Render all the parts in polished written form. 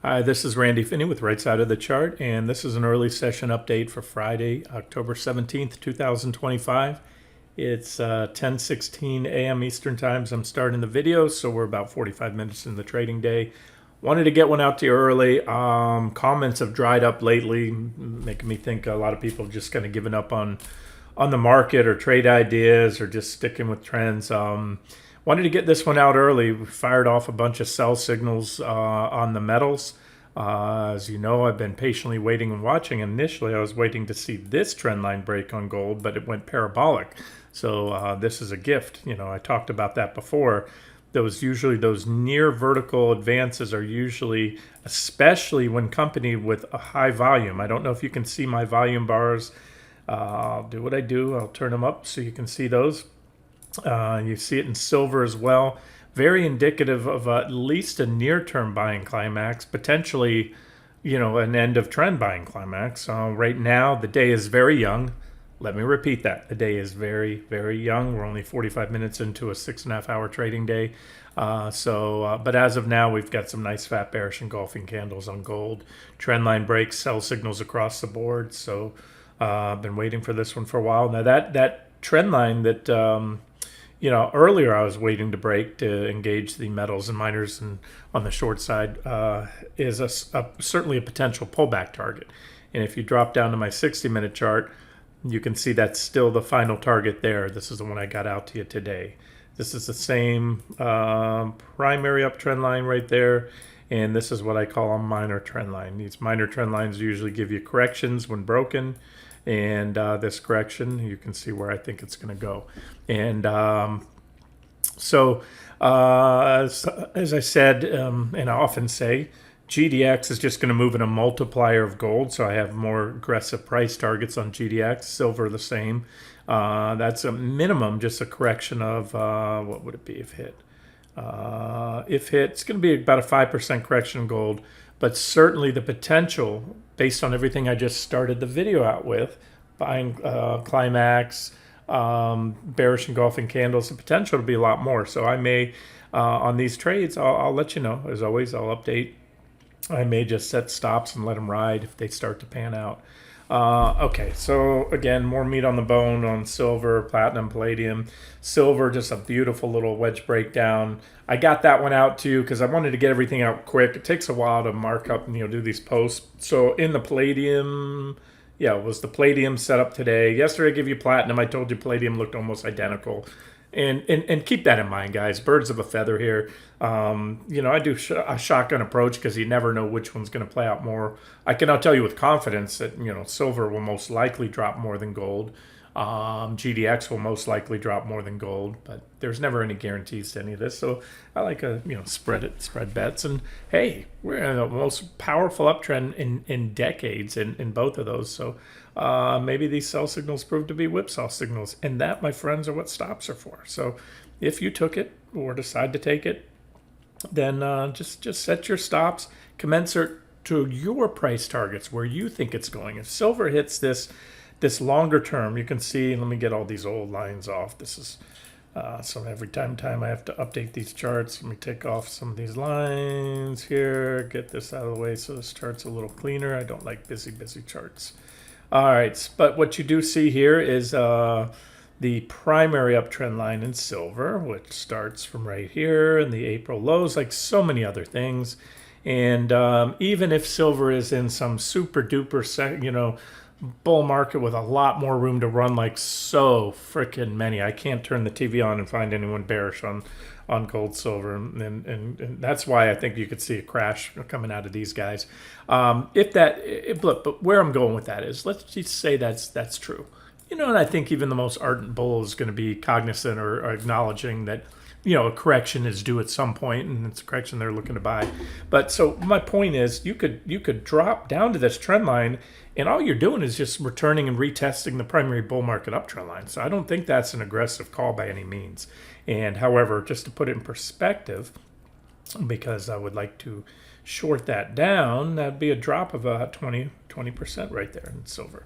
Hi, this is Randy Finney with Right Side of the Chart, and this is an early session update for Friday, October 17th, 2025. It's 10:16 a.m. Eastern Time. I'm starting the video, so we're about 45 minutes in the trading day. Wanted to get one out to you early. Comments have dried up lately, making me think a lot of people have just kind of given up on the market or trade ideas or just sticking with trends. Wanted to get this one out early. We fired off a bunch of sell signals on the metals. As you know, I've been patiently waiting and watching. Initially, I was waiting to see this trend line break on gold, but it went parabolic. So this is a gift. You know, I talked about that before. Those near vertical advances are usually, especially when accompanied with a high volume. I don't know if you can see my volume bars. I'll do what I do. I'll turn them up so you can see those. You see it in silver as well. Very indicative of at least a near-term buying climax, potentially, an end of trend buying climax. Right now, the day is very young. Let me repeat that. The day is very, very young. We're only 45 minutes into a 6.5-hour trading day. But as of now, we've got some nice fat bearish engulfing candles on gold. Trendline breaks, sell signals across the board. So I've been waiting for this one for a while. Now that trend line that earlier I was waiting to break to engage the metals and miners and on the short side is certainly a potential pullback target. And if you drop down to my 60-minute chart, you can see that's still the final target there. This is the one I got out to you today. This is the same primary uptrend line right there. And this is what I call a minor trend line. These minor trend lines usually give you corrections when broken. And this correction, you can see where I think it's going to go. And as I said, and I often say, GDX is just going to move in a multiplier of gold. So I have more aggressive price targets on GDX, silver the same. That's a minimum, just a correction of, what would it be if hit? If hit, it's going to be about a 5% correction in gold. But certainly the potential, based on everything I just started the video out with, buying climax, bearish engulfing candles, the potential to be a lot more. So I may, on these trades, I'll let you know. As always, I'll update. I may just set stops and let them ride if they start to pan out. Okay, so again, more meat on the bone on silver, platinum, palladium. Silver, just a beautiful little wedge breakdown. I got that one out too because I wanted to get everything out quick. It takes a while to mark up and do these posts. So in the palladium, it was the palladium set up today. Yesterday I gave you platinum. I told you palladium looked almost identical. And keep that in mind, guys. Birds of a feather here. I do a shotgun approach because you never know which one's going to play out more. I can now tell you with confidence that silver will most likely drop more than gold. GDX will most likely drop more than gold, but there's never any guarantees to any of this. So I like a spread bets. And hey, we're in the most powerful uptrend in decades in both of those. So maybe these sell signals prove to be whipsaw signals, and that, my friends, are what stops are for. So if you took it or decide to take it, then just set your stops commensurate to your price targets where you think it's going. If silver hits this longer term, you can see, let me get all these old lines off. This is so every time I have to update these charts. Let me take off some of these lines here, get this out of the way so this chart's a little cleaner. I don't like busy charts. All right, but what you do see here is the primary uptrend line in silver, which starts from right here in the April lows, like so many other things. And even if silver is in some super duper, bull market with a lot more room to run, like so freaking many. I can't turn the TV on and find anyone bearish on gold, silver, and that's why I think you could see a crash coming out of these guys. But where I'm going with that is, let's just say that's true. And I think even the most ardent bull is going to be cognizant or acknowledging that a correction is due at some point, and it's a correction they're looking to buy. But so my point is, you could drop down to this trend line, and all you're doing is just returning and retesting the primary bull market uptrend line. So I don't think that's an aggressive call by any means. And however, just to put it in perspective, because I would like to short that down, that'd be a drop of about 20% right there in silver.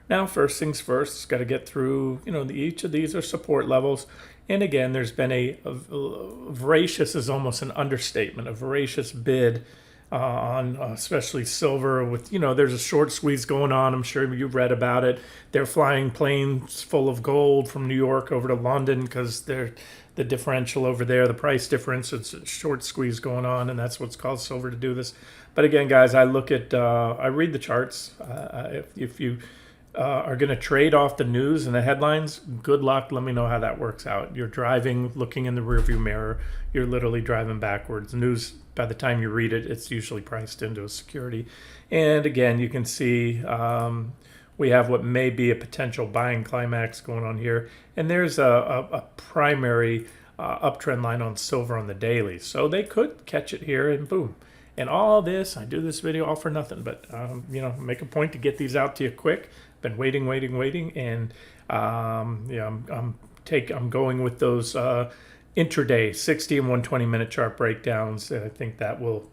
Now, first things first, got to get through, each of these are support levels. And again, there's been a voracious is almost an understatement, a voracious bid on especially silver. With there's a short squeeze going on. I'm sure you've read about it. They're flying planes full of gold from New York over to London because the differential over there, the price difference, it's a short squeeze going on, and that's what's caused silver to do this. But again, guys, I read the charts. If you are going to trade off the news and the headlines, good luck. Let me know how that works out. You're driving, looking in the rearview mirror. You're literally driving backwards. News, by the time you read it, it's usually priced into a security. And again, you can see we have what may be a potential buying climax going on here. And there's a primary uptrend line on silver on the daily. So they could catch it here and boom. And all this, I do this video all for nothing, but make a point to get these out to you quick. Been waiting, and I'm going with those intraday 60 and 120-minute chart breakdowns. I think that will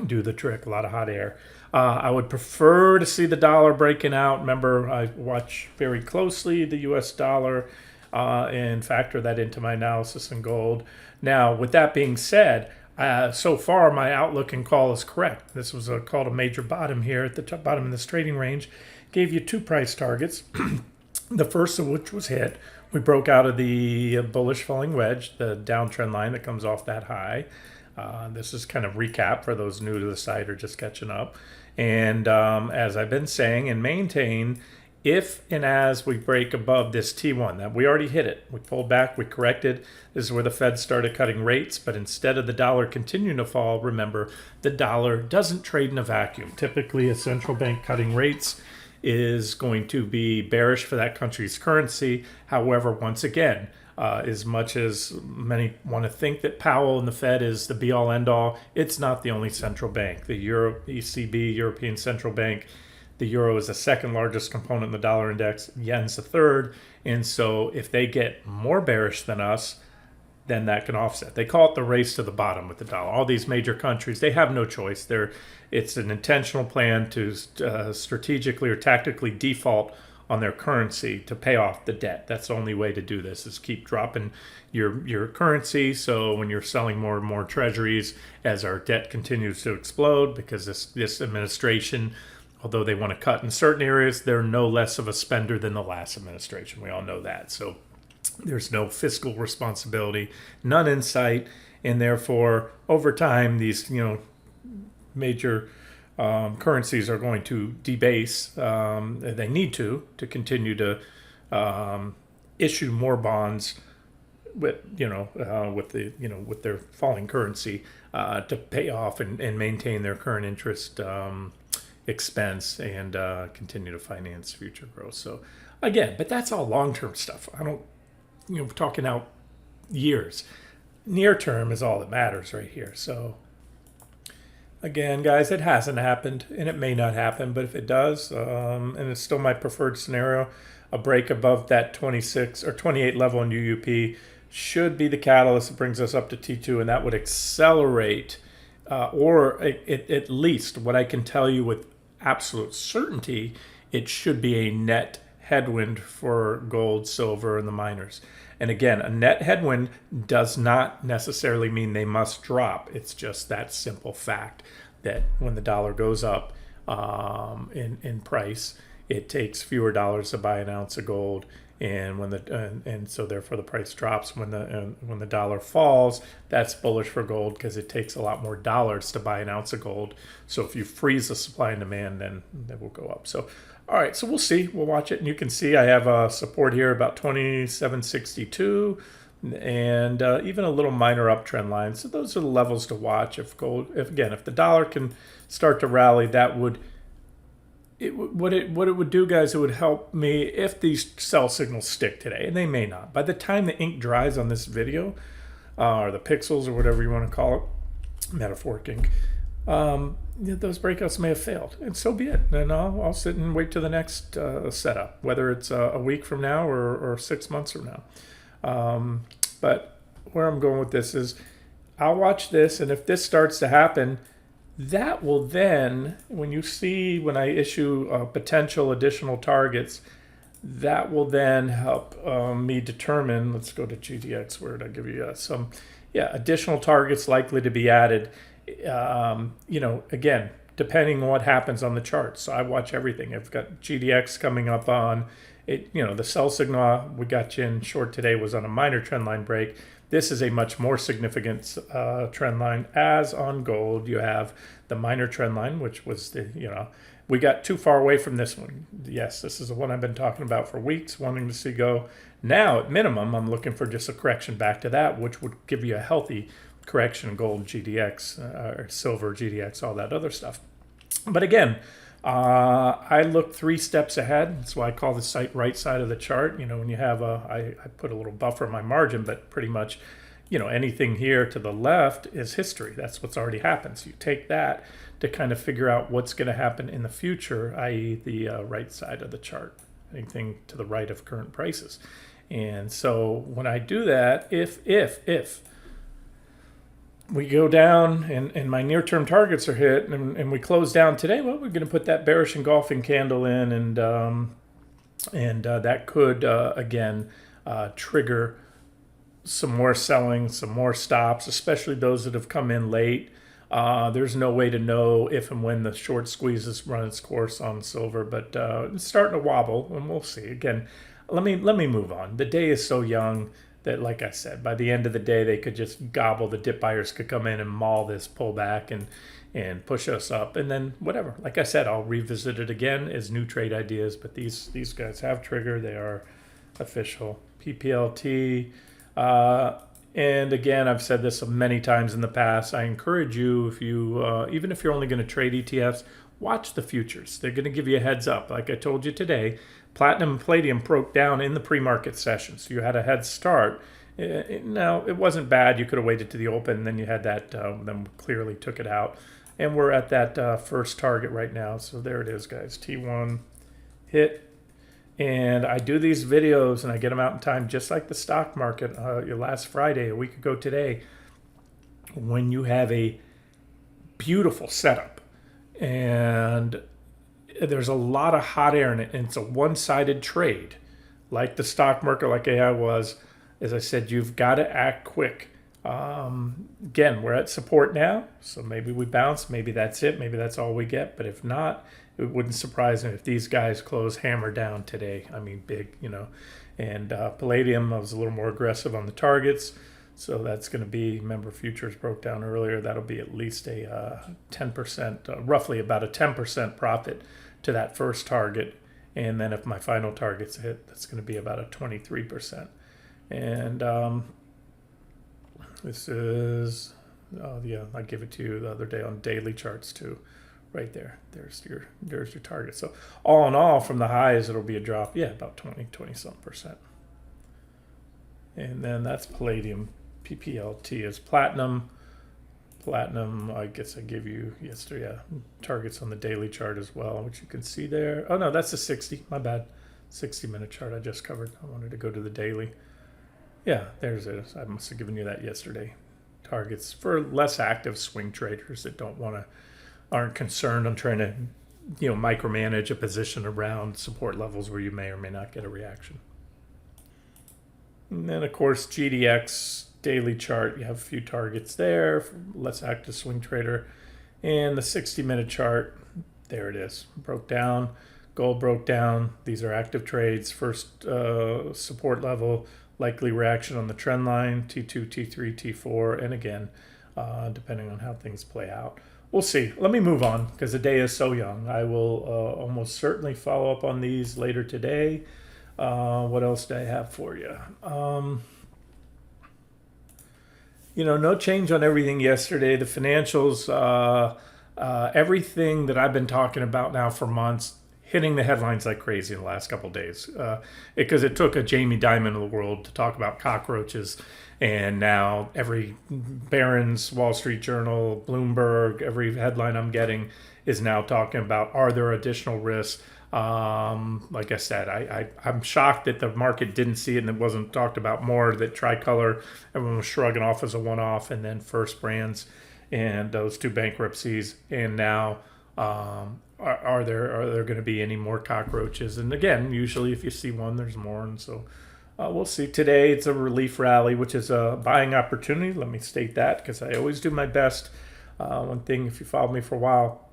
do the trick. A lot of hot air. I would prefer to see the dollar breaking out. Remember, I watch very closely the U.S. dollar and factor that into my analysis in gold. Now, with that being said, so far, my outlook and call is correct. This was a call to major bottom here at the top bottom of this trading range. Gave you two price targets, the first of which was hit. We broke out of the bullish falling wedge, the downtrend line that comes off that high. This is kind of recap for those new to the site or just catching up. And as I've been saying and maintain, if and as we break above this T1, that we already hit it. We pulled back, we corrected. This is where the Fed started cutting rates, but instead of the dollar continuing to fall, remember, the dollar doesn't trade in a vacuum. Typically, a central bank cutting rates is going to be bearish for that country's currency. However, once again, as much as many want to think that Powell and the Fed is the be-all, end-all, it's not the only central bank. The ECB, European Central Bank, the euro is the second largest component in the dollar index. Yen's the third. And so if they get more bearish than us, then that can offset. They call it the race to the bottom with the dollar. All these major countries, they have no choice. It's an intentional plan to strategically or tactically default on their currency to pay off the debt. That's the only way to do this, is keep dropping your currency. So when you're selling more and more treasuries, as our debt continues to explode, because this administration, although they want to cut in certain areas, they're no less of a spender than the last administration. We all know that. So there's no fiscal responsibility, none in sight, and therefore, over time, these major currencies are going to debase. They need to continue to issue more bonds with with their falling currency to pay off and maintain their current interest expense and continue to finance future growth. So again, but that's all long-term stuff. I don't, talking out years. Near term is all that matters right here. So again, guys, it hasn't happened and it may not happen, but if it does, and it's still my preferred scenario, a break above that 26 or 28 level in UUP should be the catalyst that brings us up to T2, and that would accelerate or at least what I can tell you with absolute certainty, it should be a net headwind for gold, silver, and the miners. And again, a net headwind does not necessarily mean they must drop. It's just that simple fact that when the dollar goes up in price, it takes fewer dollars to buy an ounce of gold. And and so therefore the price drops when the dollar falls. That's bullish for gold because it takes a lot more dollars to buy an ounce of gold. So if you freeze the supply and demand, then that will go up. So all right, so we'll see. We'll watch it, and you can see I have a support here about 2762, and even a little minor uptrend line. So those are the levels to watch. If the dollar can start to rally, that would. What it would do, guys, it would help me if these sell signals stick today, and they may not. By the time the ink dries on this video, or the pixels, or whatever you want to call it, metaphoric ink, those breakouts may have failed, and so be it. And I'll sit and wait till the next setup, whether it's a week from now or 6 months from now. But where I'm going with this is I'll watch this, and if this starts to happen, that will then, when I issue potential additional targets, that will then help me determine, let's go to GDX, where did I give you some, additional targets likely to be added. Again, depending on what happens on the charts. So I watch everything. I've got GDX coming up on it. The sell signal we got you in short today was on a minor trend line break. This is a much more significant trend line. As on gold, you have the minor trend line, which was we got too far away from this one. Yes, this is the one I've been talking about for weeks, wanting to see go. Now, at minimum, I'm looking for just a correction back to that, which would give you a healthy correction, gold GDX, or silver GDX, all that other stuff. But again, I look 3 steps ahead. That's why I call the site right side of the chart. When you have I put a little buffer in my margin, but pretty much, anything here to the left is history. That's what's already happened. So you take that to kind of figure out what's going to happen in the future, i.e. the right side of the chart, anything to the right of current prices. And so when I do that, if we go down and my near-term targets are hit and we close down today, well, we're going to put that bearish engulfing candle in, and that could, again, trigger some more selling, some more stops, especially those that have come in late. There's no way to know if and when the short squeeze has run its course on silver, but it's starting to wobble, and we'll see. Again, let me move on. The day is so young that, like I said, by the end of the day, they could just gobble. The dip buyers could come in and maul this pullback and push us up, and then whatever. Like I said, I'll revisit it again as new trade ideas. But these guys have trigger. They are official. PPLT. And again, I've said this many times in the past. I encourage you, if you even if you're only going to trade ETFs, watch the futures. They're going to give you a heads up. Like I told you today, platinum and palladium broke down in the pre-market session, so you had a head start. Now, it wasn't bad. You could have waited to the open, and then you had that. Then clearly took it out, and we're at that first target right now. So there it is, guys. T1 hit. And I do these videos and I get them out in time, just like the stock market. Last Friday, a week ago today, when you have a beautiful setup and there's a lot of hot air in it, and it's a one-sided trade, like the stock market, like AI was, as I said, you've got to act quick. Again, we're at support now, so maybe we bounce. Maybe that's it. Maybe that's all we get. But if not, it wouldn't surprise me if these guys close hammer down today. I mean, big, And palladium, I was a little more aggressive on the targets. So that's going to be, remember, futures broke down earlier. That'll be at least a 10%, roughly about a 10% profit to that first target. And then if my final target's hit, that's going to be about a 23%. And this is, I gave it to you the other day on daily charts too. Right there. There's your target. So all in all, from the highs, it'll be a drop. Yeah, about 20-some%. And then that's palladium. PPLT is platinum. Platinum, I guess I gave you yesterday, targets on the daily chart as well, which you can see there. Oh, no, that's a 60. My bad. 60-minute chart I just covered. I wanted to go to the daily. Yeah, there's it. I must have given you that yesterday. Targets for less active swing traders that aren't concerned on trying to, micromanage a position around support levels where you may or may not get a reaction. And then, of course, GDX daily chart, you have a few targets there, less active swing trader. And the 60-minute chart, there it is, broke down. Gold broke down. These are active trades. First support level, likely reaction on the trend line, T2, T3, T4, and again, depending on how things play out. We'll see. Let me move on because the day is so young. I will almost certainly follow up on these later today. What else do I have for you? No change on everything yesterday. The financials, everything that I've been talking about now for months, hitting the headlines like crazy in the last couple of days. Because it took a Jamie Dimon of the world to talk about cockroaches. And now every Barron's, Wall Street Journal, Bloomberg, every headline I'm getting is now talking about, are there additional risks? Like I said, I'm shocked that the market didn't see it and it wasn't talked about more, that Tricolor, everyone was shrugging off as a one-off, and then First Brands and those 2 bankruptcies. And now are there going to be any more cockroaches? And again, usually if you see one, there's more. And so we'll see. Today it's a relief rally, which is a buying opportunity. Let me state that because I always do my best One thing, if you followed me for a while,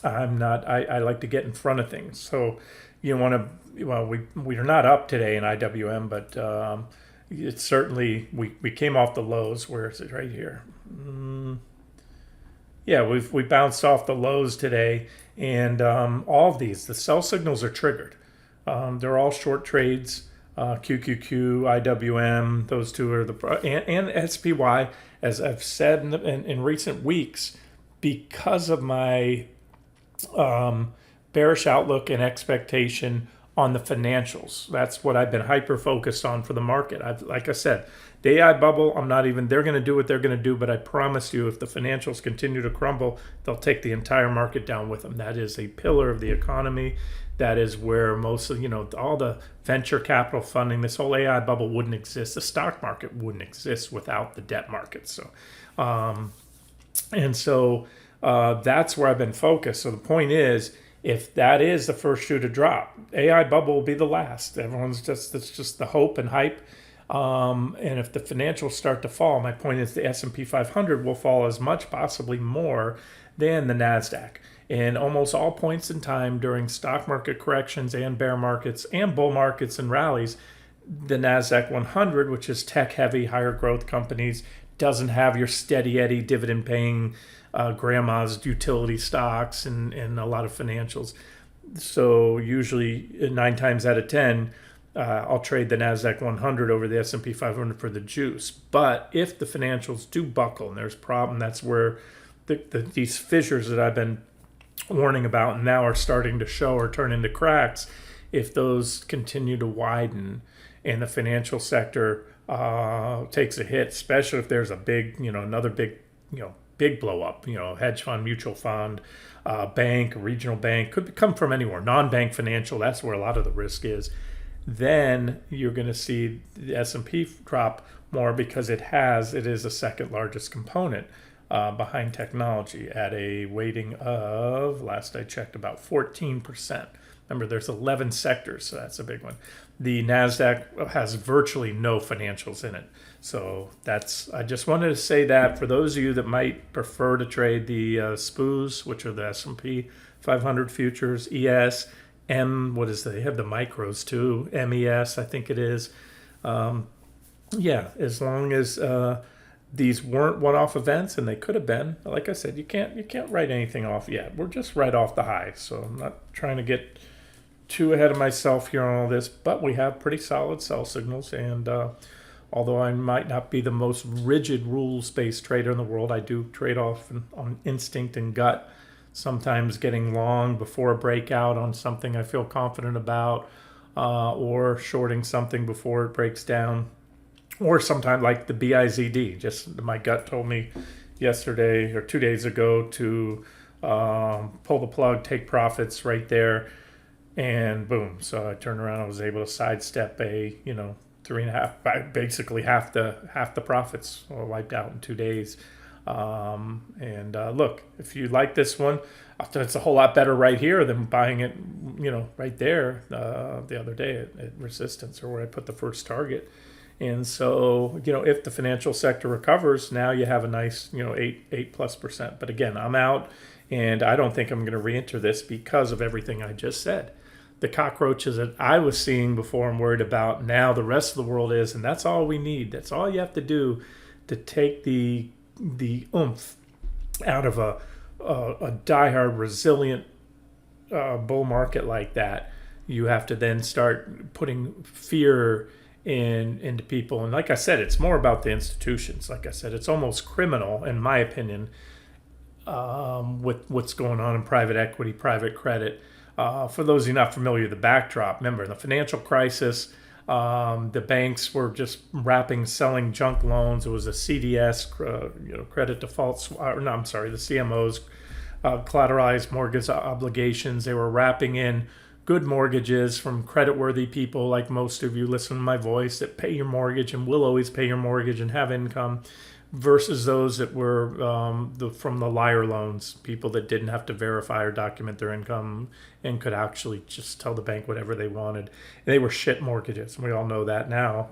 I'm not. I like to get in front of things. So you want to. Well, we are not up today in IWM, but it's certainly we came off the lows. Where is it? Right here. Yeah, we bounced off the lows today, and all of these the sell signals are triggered. They're all short trades. QQQ, IWM, those two are and SPY, as I've said in recent weeks, because of my bearish outlook and expectation on the financials. That's what I've been hyper focused on for the market. Like I said, the AI bubble, they're going to do what they're going to do, but I promise you, if the financials continue to crumble, they'll take the entire market down with them. That is a pillar of the economy. That is where most of, all the venture capital funding, this whole AI bubble wouldn't exist. The stock market wouldn't exist without the debt market. So, that's where I've been focused. So the point is, if that is the first shoe to drop, AI bubble will be the last. It's just the hope and hype. And if the financials start to fall, my point is the S&P 500 will fall as much, possibly more, than the NASDAQ. In almost all points in time during stock market corrections and bear markets and bull markets and rallies, the NASDAQ 100, which is tech-heavy, higher growth companies, doesn't have your steady Eddie dividend-paying grandma's utility stocks and a lot of financials. So usually 9 times out of 10, I'll trade the NASDAQ 100 over the S&P 500 for the juice. But if the financials do buckle and there's a problem, that's where these fissures that I've been warning about and now are starting to show or turn into cracks. If those continue to widen and the financial sector takes a hit, especially if there's a big, another big blow up, hedge fund, mutual fund, bank, regional bank, could come from anywhere, non-bank financial, that's where a lot of the risk is, then you're going to see the S&P drop more because it is the second largest component behind technology at a weighting of, last I checked, about 14%. Remember, there's 11 sectors, so that's a big one. The NASDAQ has virtually no financials in it. So I just wanted to say that for those of you that might prefer to trade the SPUs, which are the S&P 500 futures, ES, they have the micros too, MES, I think it is. As long as these weren't one-off events, and they could have been. Like I said, you can't write anything off yet. We're just right off the high, so I'm not trying to get too ahead of myself here on all this, but we have pretty solid sell signals, and although I might not be the most rigid rules-based trader in the world, I do trade off on instinct and gut, sometimes getting long before a breakout on something I feel confident about, or shorting something before it breaks down. Or sometimes like the BIZD, just my gut told me yesterday or 2 days ago to pull the plug, take profits right there, and boom. So I turned around, I was able to sidestep a 3.5, basically half the profits were wiped out in 2 days. Look, if you like this one, it's a whole lot better right here than buying it, right there the other day at resistance, or where I put the first target. And so, if the financial sector recovers, now you have a nice, 8+%. But again, I'm out, and I don't think I'm going to re-enter this because of everything I just said. The cockroaches that I was seeing before, I'm worried about. Now the rest of the world is, and that's all we need. That's all you have to do to take the oomph out of a diehard, resilient bull market like that. You have to then start putting fear into people. And like I said, it's more about the institutions. Like I said, it's almost criminal, in my opinion, with what's going on in private equity, private credit. For those of you not familiar with the backdrop, remember the financial crisis, the banks were just selling junk loans. It was a CDS, credit defaults, the CMOs, collateralized mortgage obligations. They were wrapping in good mortgages from credit-worthy people like most of you listen to my voice that pay your mortgage and will always pay your mortgage and have income, versus those that were from the liar loans, people that didn't have to verify or document their income and could actually just tell the bank whatever they wanted. And they were shit mortgages. We all know that now.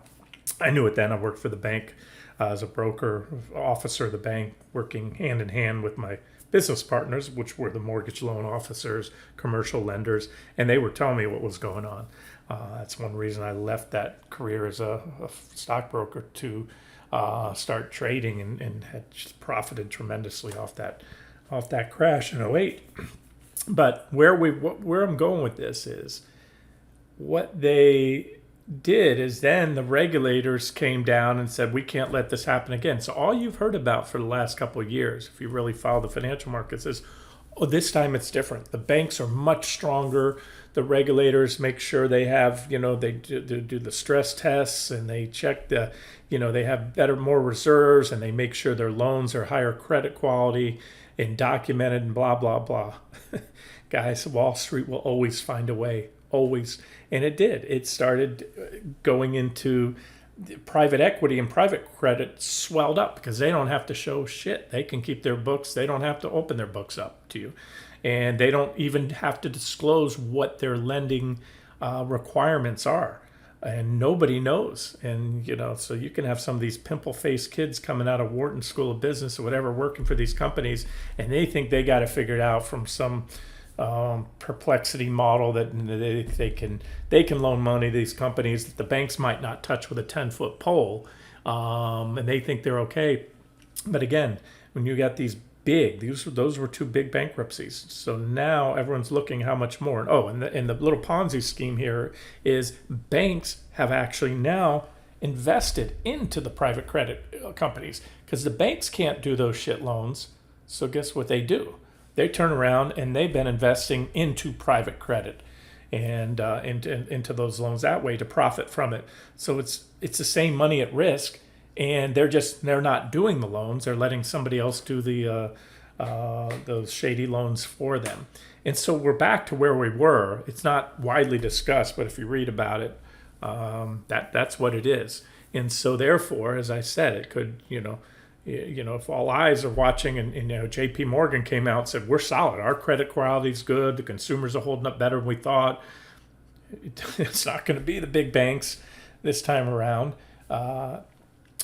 I knew it then. I worked for the bank as a broker officer of the bank, working hand in hand with my business partners, which were the mortgage loan officers, commercial lenders, and they were telling me what was going on. That's one reason I left that career as a stockbroker to start trading, and had just profited tremendously off that crash in '08. But where I'm going with this is, what they did is then the regulators came down and said, we can't let this happen again. So all you've heard about for the last couple of years, if you really follow the financial markets, is, oh, this time it's different. The banks are much stronger. The regulators make sure they have, they do the stress tests, and they check they have more reserves, and they make sure their loans are higher credit quality and documented and blah, blah, blah. Guys, Wall Street will always find a way, always. And it did. It started going into private equity, and private credit swelled up because they don't have to show shit. They can keep their books. They don't have to open their books up to you. And they don't even have to disclose what their lending requirements are. And nobody knows. And, so you can have some of these pimple-faced kids coming out of Wharton School of Business or whatever, working for these companies, and they think they got it figured out from some perplexity model that they can loan money to these companies that the banks might not touch with a 10-foot pole, and they think they're okay. But again, when you got these those were two big bankruptcies. So now everyone's looking how much more. Oh, and the little Ponzi scheme here is, banks have actually now invested into the private credit companies, because the banks can't do those shit loans. So guess what they do? They turn around and they've been investing into private credit and into those loans that way to profit from it. So it's the same money at risk, and they're not doing the loans. They're letting somebody else do those shady loans for them. And so we're back to where we were. It's not widely discussed, but if you read about it, that's what it is. And so therefore, as I said, it could, if all eyes are watching, and JP Morgan came out and said, we're solid, our credit quality's good, the consumers are holding up better than we thought. It's not going to be the big banks this time around,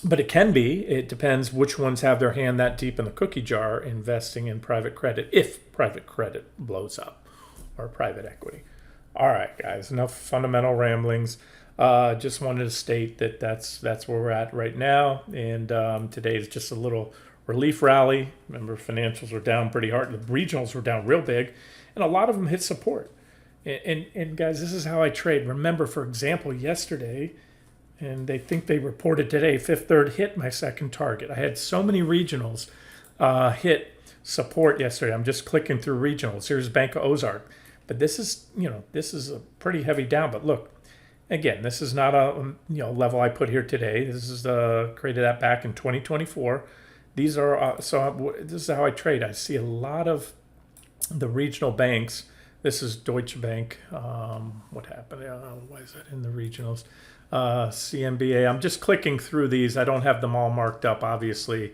but it can be. It depends which ones have their hand that deep in the cookie jar investing in private credit, if private credit blows up, or private equity. All right, guys, enough fundamental ramblings. Just wanted to state that that's where we're at right now, and today is just a little relief rally. Remember, financials were down pretty hard. The regionals were down real big, and a lot of them hit support. And guys, this is how I trade. Remember, for example, yesterday, and they think they reported today, Fifth Third hit my second target. I had so many regionals hit support yesterday. I'm just clicking through regionals. Here's Bank of Ozark, but this is a pretty heavy down. But look. Again, this is not a level I put here today. This is created that back in 2024. These are this is how I trade. I see a lot of the regional banks. This is Deutsche Bank. What happened? Why is that in the regionals? CMBA. I'm just clicking through these. I don't have them all marked up, obviously,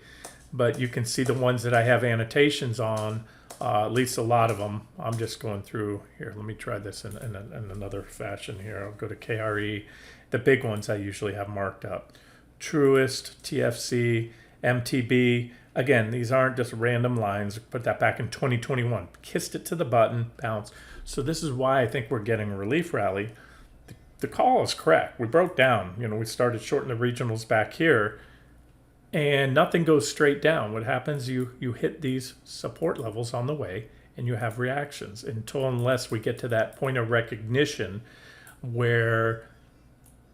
but you can see the ones that I have annotations on. At least a lot of them. I'm just going through here. Let me try this in another fashion here. I'll go to KRE. The big ones I usually have marked up. Truist, TFC, MTB. Again, these aren't just random lines. Put that back in 2021. Kissed it to the button, bounce. So this is why I think we're getting a relief rally. The call is correct. We broke down. We started shorting the regionals back here. And nothing goes straight down. What happens, you hit these support levels on the way, and you have reactions unless we get to that point of recognition where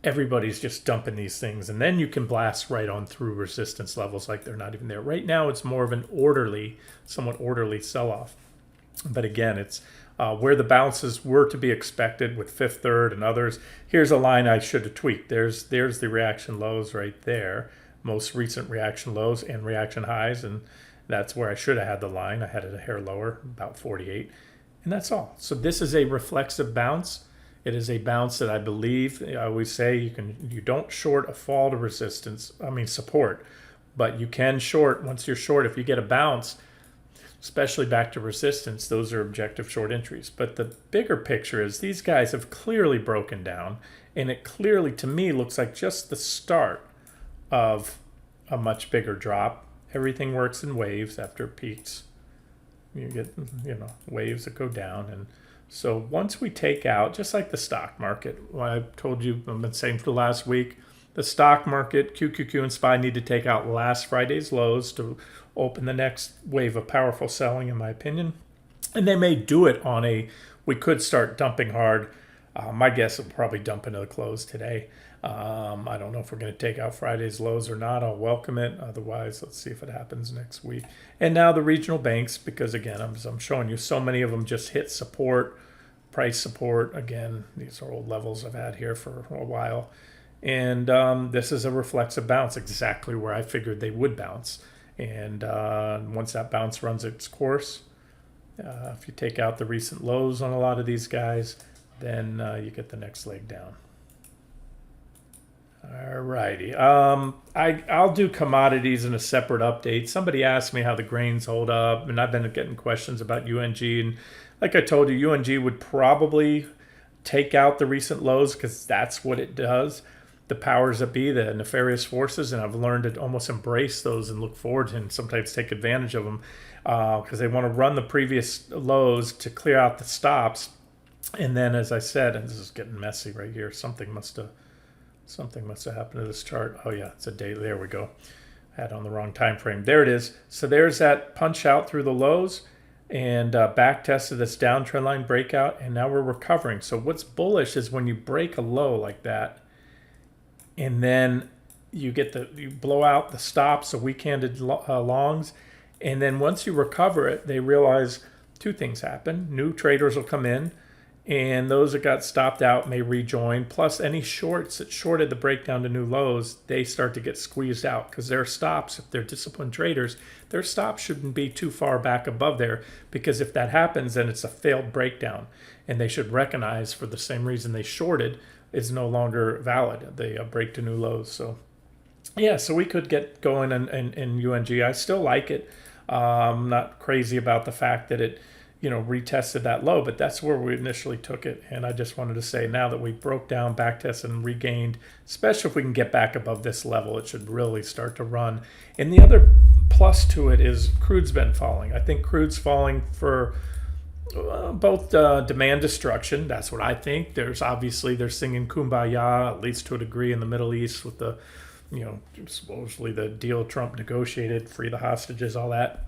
everybody's just dumping these things, and then you can blast right on through resistance levels like they're not even there. Right now, it's more of an somewhat orderly sell-off. But again, it's where the bounces were to be expected with Fifth Third and others. Here's a line I should have tweaked. There's the reaction lows right there. Most recent reaction lows and reaction highs, and that's where I should have had the line. I had it a hair lower, about 48, and that's all. So this is a reflexive bounce. It is a bounce that I believe, I always say, you don't short a fall to support, but you can short. Once you're short, if you get a bounce, especially back to resistance, those are objective short entries. But the bigger picture is these guys have clearly broken down, and it clearly, to me, looks like just the start of a much bigger drop. Everything works in waves after it peaks. You get, waves that go down. And so once we take out, just like the stock market, I told you, I've been saying for the last week, the stock market, QQQ and SPY need to take out last Friday's lows to open the next wave of powerful selling, in my opinion. And they may do it we could start dumping hard. My guess will probably dump into the close today. I don't know if we're going to take out Friday's lows or not. I'll welcome it. Otherwise, let's see if it happens next week. And now the regional banks, because again, I'm showing you so many of them just hit support, price support. Again, these are old levels I've had here for a while. And this is a reflexive bounce, exactly where I figured they would bounce. And once that bounce runs its course, if you take out the recent lows on a lot of these guys, then you get the next leg down. All righty. I'll do commodities in a separate update. Somebody asked me how the grains hold up, and I've been getting questions about UNG. And like I told you, UNG would probably take out the recent lows because that's what it does. The powers that be, the nefarious forces, and I've learned to almost embrace those and look forward to and sometimes take advantage of them because they want to run the previous lows to clear out the stops. And then, as I said, and this is getting messy right here, something must have happened to this chart. Oh yeah, it's a day. There we go. I had on the wrong time frame. There it is. So there's that punch out through the lows and back tested this downtrend line breakout, and now we're recovering. So what's bullish is when you break a low like that, and then you blow out the stops, the weak-handed longs, and then once you recover it, they realize two things happen. New traders will come in, and those that got stopped out may rejoin. Plus, any shorts that shorted the breakdown to new lows, they start to get squeezed out because their stops, if they're disciplined traders, their stops shouldn't be too far back above there, because if that happens, then it's a failed breakdown, and they should recognize for the same reason they shorted is no longer valid. They break to new lows. So yeah, so we could get going in UNG. I still like it. I'm not crazy about the fact that it retested that low, but that's where we initially took it. And I just wanted to say, now that we broke down, back tested, and regained, especially if we can get back above this level, it should really start to run. And the other plus to it is crude's been falling. I think crude's falling for both demand destruction. That's what I think. They're singing kumbaya, at least to a degree, in the Middle East with the, supposedly the deal Trump negotiated, free the hostages, all that.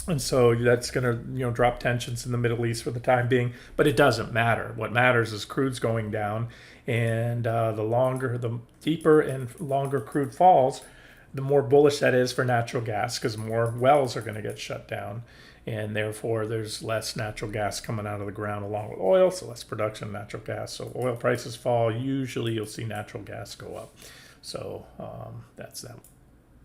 And so that's going to, drop tensions in the Middle East for the time being. But it doesn't matter. What matters is crude's going down. And the deeper and longer crude falls, the more bullish that is for natural gas, because more wells are going to get shut down. And therefore, there's less natural gas coming out of the ground along with oil, so less production of natural gas. So oil prices fall. Usually, you'll see natural gas go up. So that's that.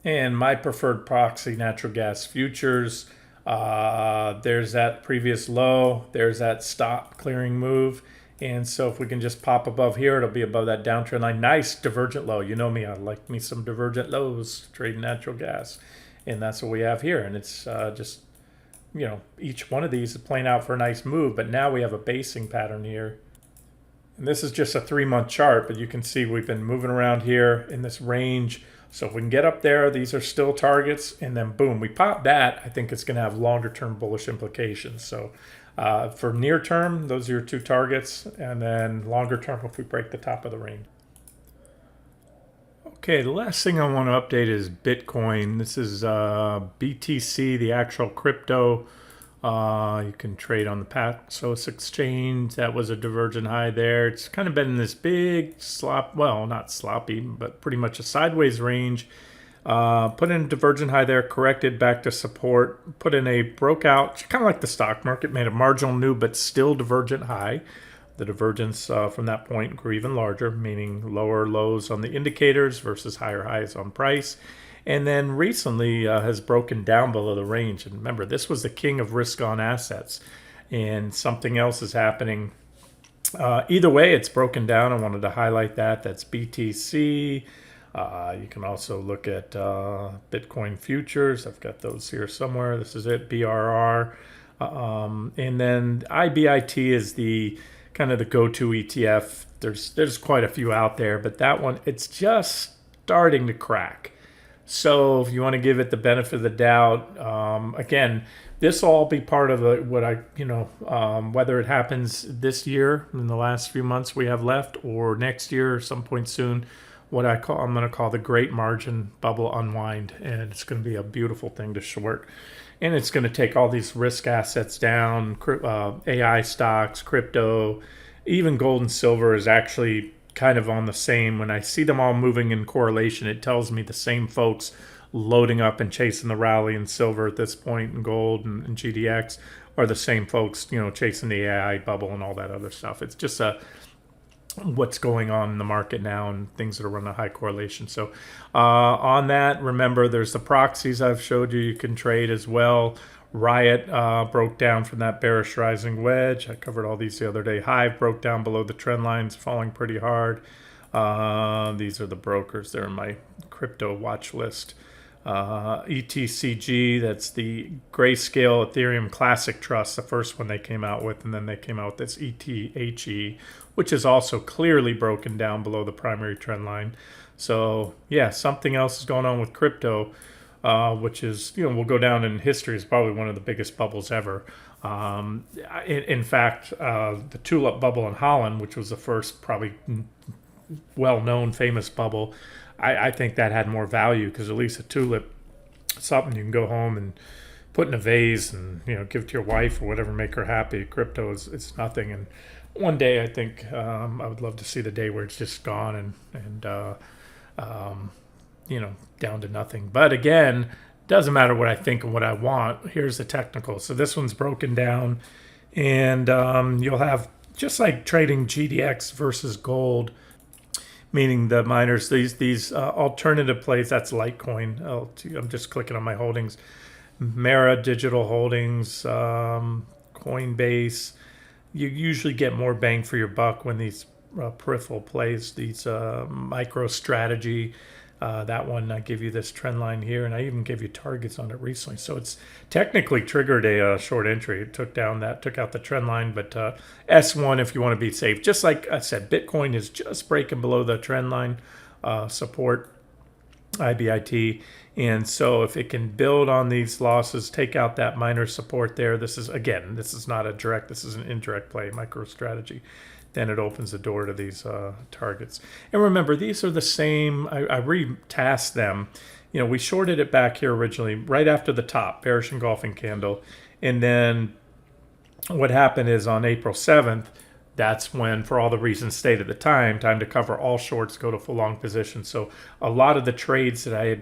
And my preferred proxy, natural gas futures. There's that previous low. There's that stop clearing move. And so if we can just pop above here, it'll be above that downtrend line. Nice divergent low. You know me, I like me some divergent lows trading natural gas. And that's what we have here. And it's just, each one of these is playing out for a nice move. But now we have a basing pattern here. And this is just a 3-month chart, but you can see we've been moving around here in this range. So if we can get up there, these are still targets, and then boom, we pop that. I think it's going to have longer term bullish implications. So for near term, those are your two targets, and then longer term if we break the top of the range. Okay, the last thing I want to update is Bitcoin. This is BTC, the actual crypto. You can trade on the Paxos exchange. That was a divergent high there. It's kind of been in this big not sloppy, but pretty much a sideways range. Put in a divergent high there, corrected back to support, put in a broke out, kind of like the stock market, made a marginal new but still divergent high. The divergence from that point grew even larger, meaning lower lows on the indicators versus higher highs on price. And then recently has broken down below the range. And remember, this was the king of risk-on assets. And something else is happening. Either way, it's broken down. I wanted to highlight that. That's BTC. You can also look at Bitcoin futures. I've got those here somewhere. This is it, BRR. And then IBIT is the kind of the go-to ETF. There's quite a few out there, but that one, it's just starting to crack. So if you want to give it the benefit of the doubt, again, this will all be part of whether it happens this year in the last few months we have left, or next year or some point soon, I'm going to call the great margin bubble unwind, and it's going to be a beautiful thing to short. And it's going to take all these risk assets down, AI stocks, crypto, even gold and silver is actually kind of on the same. When I see them all moving in correlation, it tells me the same folks loading up and chasing the rally in silver at this point, and gold and GDX are the same folks, chasing the AI bubble and all that other stuff. It's just what's going on in the market now and things that are running a high correlation. So on that, remember there's the proxies I've showed you can trade as well. Riot broke down from that bearish rising wedge. I covered all these the other day. Hive broke down below the trend lines, falling pretty hard. These are the brokers. They're in my crypto watch list. ETCG, that's the Grayscale Ethereum Classic Trust, the first one they came out with, and then they came out with this ETHE, which is also clearly broken down below the primary trend line. So yeah, something else is going on with crypto, which is, will go down in history as probably one of the biggest bubbles ever. In fact, the tulip bubble in Holland, which was the first probably well-known famous bubble, I think that had more value, because at least a tulip, something you can go home and put in a vase and give to your wife or whatever, make her happy. Crypto it's nothing. And one day I think I would love to see the day where it's just gone and down to nothing. But again, doesn't matter what I think and what I want. Here's the technical. So this one's broken down, and you'll have, just like trading GDX versus gold, meaning the miners, these alternative plays. That's Litecoin. I'm just clicking on my holdings. Mara Digital Holdings, Coinbase. You usually get more bang for your buck when these peripheral plays, these MicroStrategy. That one, I give you this trend line here, and I even gave you targets on it recently. So it's technically triggered a short entry. It took out the trend line, but S1 if you want to be safe. Just like I said, Bitcoin is just breaking below the trend line support, IBIT. And so if it can build on these losses, take out that minor support there. This is not a direct, this is an indirect play, MicroStrategy. Then it opens the door to these targets. And remember, these are the same. I retasked them. We shorted it back here originally, right after the top, bearish engulfing candle. And then what happened is on April 7th, that's when, for all the reasons stated at the time to cover all shorts, go to full long position. So a lot of the trades that I had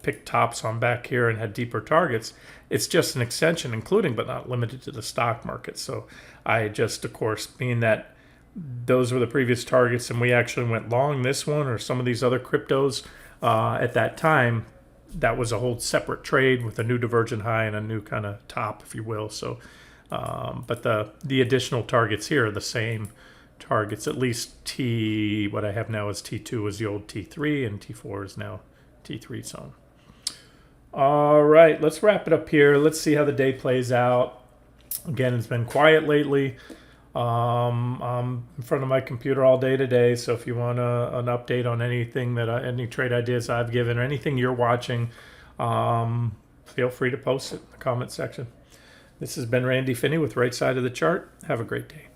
picked tops on back here and had deeper targets, it's just an extension, including but not limited to the stock market. So I just, of course, being that those were the previous targets, and we actually went long this one or some of these other cryptos at that time, that was a whole separate trade with a new divergent high and a new kind of top, if you will. So but the additional targets here are the same targets. At least what I have now is T2 is the old T3, and T4 is now T3 zone. All right, let's wrap it up here. Let's see how the day plays out. Again, it's been quiet lately. I'm in front of my computer all day today, so if you want an update on anything any trade ideas I've given or anything you're watching, feel free to post it in the comment section. This has been Randy Finney with Right Side of the Chart. Have a great day.